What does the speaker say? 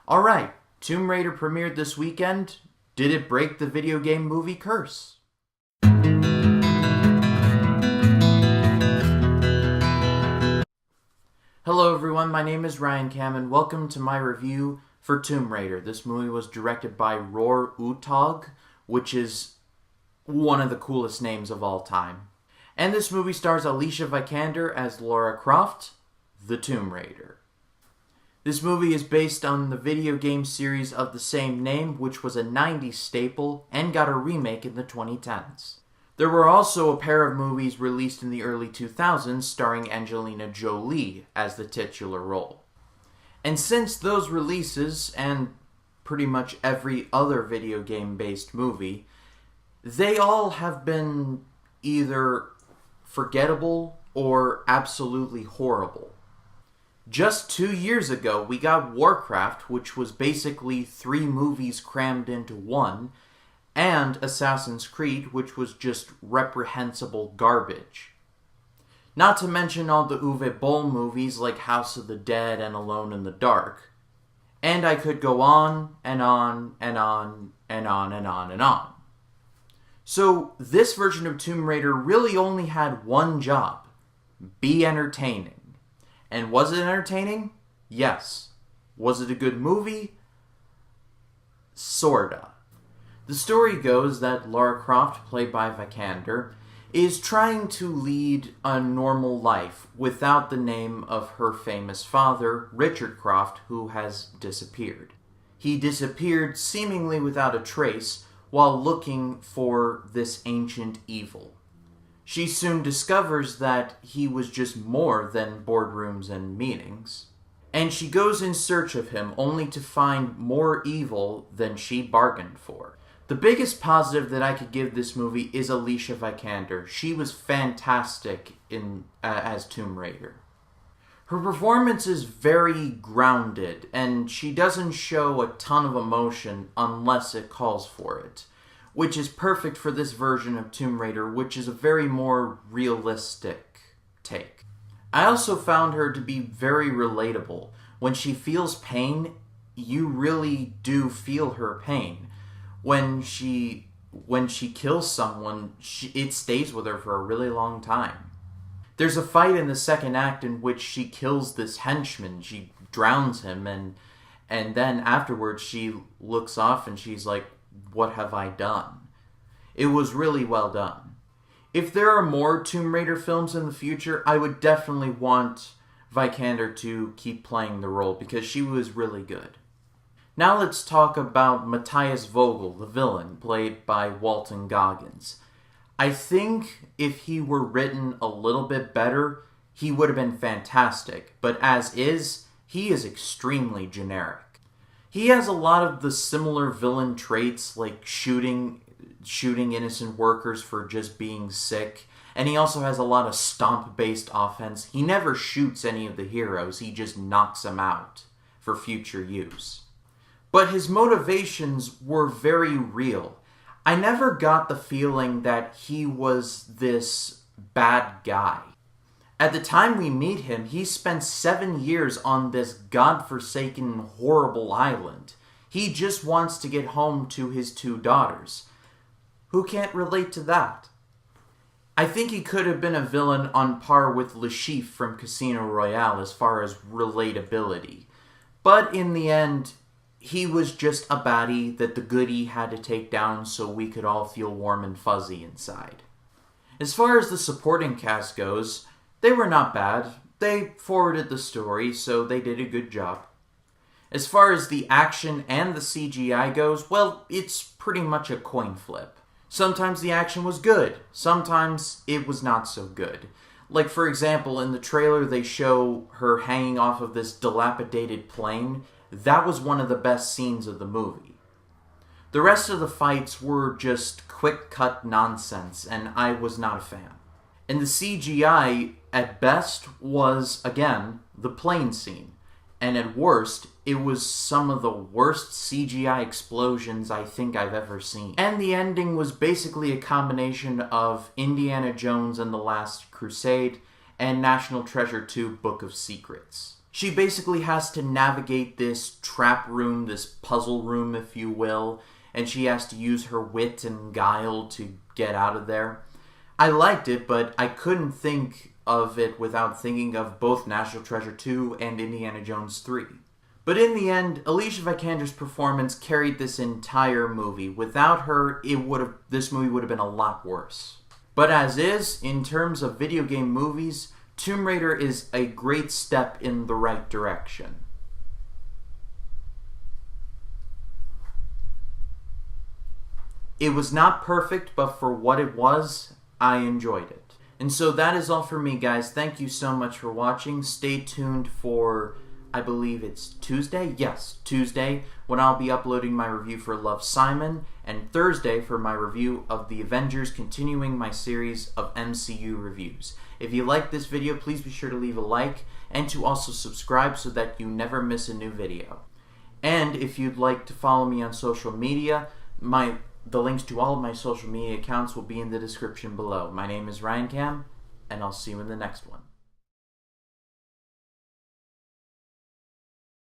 Alright, Tomb Raider premiered this weekend. Did it break the video game movie curse? Hello everyone, my name is Ryan Cam and welcome to my review for Tomb Raider. This movie was directed by Roar Uthaug, which is one of the coolest names of all time. And this movie stars Alicia Vikander as Lara Croft, the Tomb Raider. This movie is based on the video game series of the same name, which was a 90s staple and got a remake in the 2010s. There were also a pair of movies released in the early 2000s starring Angelina Jolie as the titular role. And since those releases, and pretty much every other video game-based movie, they all have been either forgettable or absolutely horrible. Just 2 years ago, we got Warcraft, which was basically 3 movies crammed into one, and Assassin's Creed, which was just reprehensible garbage. Not to mention all the Uwe Boll movies like House of the Dead and Alone in the Dark. And I could go on and on and on and on and on and on. So this version of Tomb Raider really only had one job: be entertaining. And was it entertaining? Yes. Was it a good movie? Sorta. The story goes that Lara Croft, played by Vikander, is trying to lead a normal life without the name of her famous father, Richard Croft, who has disappeared. He disappeared seemingly without a trace while looking for this ancient evil. She soon discovers that he was just more than boardrooms and meetings, and she goes in search of him only to find more evil than she bargained for. The biggest positive that I could give this movie is Alicia Vikander. She was fantastic as Tomb Raider. Her performance is very grounded, and she doesn't show a ton of emotion unless it calls for it, which is perfect for this version of Tomb Raider, which is a very more realistic take. I also found her to be very relatable. When she feels pain, you really do feel her pain. When she kills someone, it stays with her for a really long time. There's a fight in the second act in which she kills this henchman. She drowns him, and then afterwards she looks off and she's like, "What have I done?" It was really well done. If there are more Tomb Raider films in the future, I would definitely want Vikander to keep playing the role because she was really good. Now let's talk about Matthias Vogel, the villain, played by Walton Goggins. I think if he were written a little bit better, he would have been fantastic, but as is, he is extremely generic. He has a lot of the similar villain traits, like shooting innocent workers for just being sick, and he also has a lot of stomp-based offense. He never shoots any of the heroes, he just knocks them out for future use. But his motivations were very real. I never got the feeling that he was this bad guy. At the time we meet him, he spent 7 years on this godforsaken, horrible island. He just wants to get home to his 2 daughters. Who can't relate to that? I think he could have been a villain on par with Le Chiffre from Casino Royale as far as relatability. But in the end, he was just a baddie that the goodie had to take down so we could all feel warm and fuzzy inside. As far as the supporting cast goes, they were not bad. They forwarded the story, so they did a good job. As far as the action and the CGI goes, well, it's pretty much a coin flip. Sometimes the action was good, sometimes it was not so good. Like, for example, in the trailer they show her hanging off of this dilapidated plane. That was one of the best scenes of the movie. The rest of the fights were just quick-cut nonsense, and I was not a fan. And the CGI, at best, was, again, the plane scene. And at worst, it was some of the worst CGI explosions I think I've ever seen. And the ending was basically a combination of Indiana Jones and the Last Crusade and National Treasure 2: Book of Secrets. She basically has to navigate this trap room, this puzzle room, if you will, and she has to use her wit and guile to get out of there. I liked it, but I couldn't think of it without thinking of both National Treasure 2 and Indiana Jones 3. But in the end, Alicia Vikander's performance carried this entire movie. Without her, this movie would have been a lot worse. But as is, in terms of video game movies, Tomb Raider is a great step in the right direction. It was not perfect, but for what it was, I enjoyed it. And so that is all for me, guys. Thank you so much for watching. Stay tuned for, I believe it's Tuesday? Yes, Tuesday, when I'll be uploading my review for Love, Simon, and Thursday for my review of The Avengers, continuing my series of MCU reviews. If you like this video, please be sure to leave a like, and to also subscribe so that you never miss a new video. And if you'd like to follow me on social media, the links to all of my social media accounts will be in the description below. My name is Ryan Cam, and I'll see you in the next one.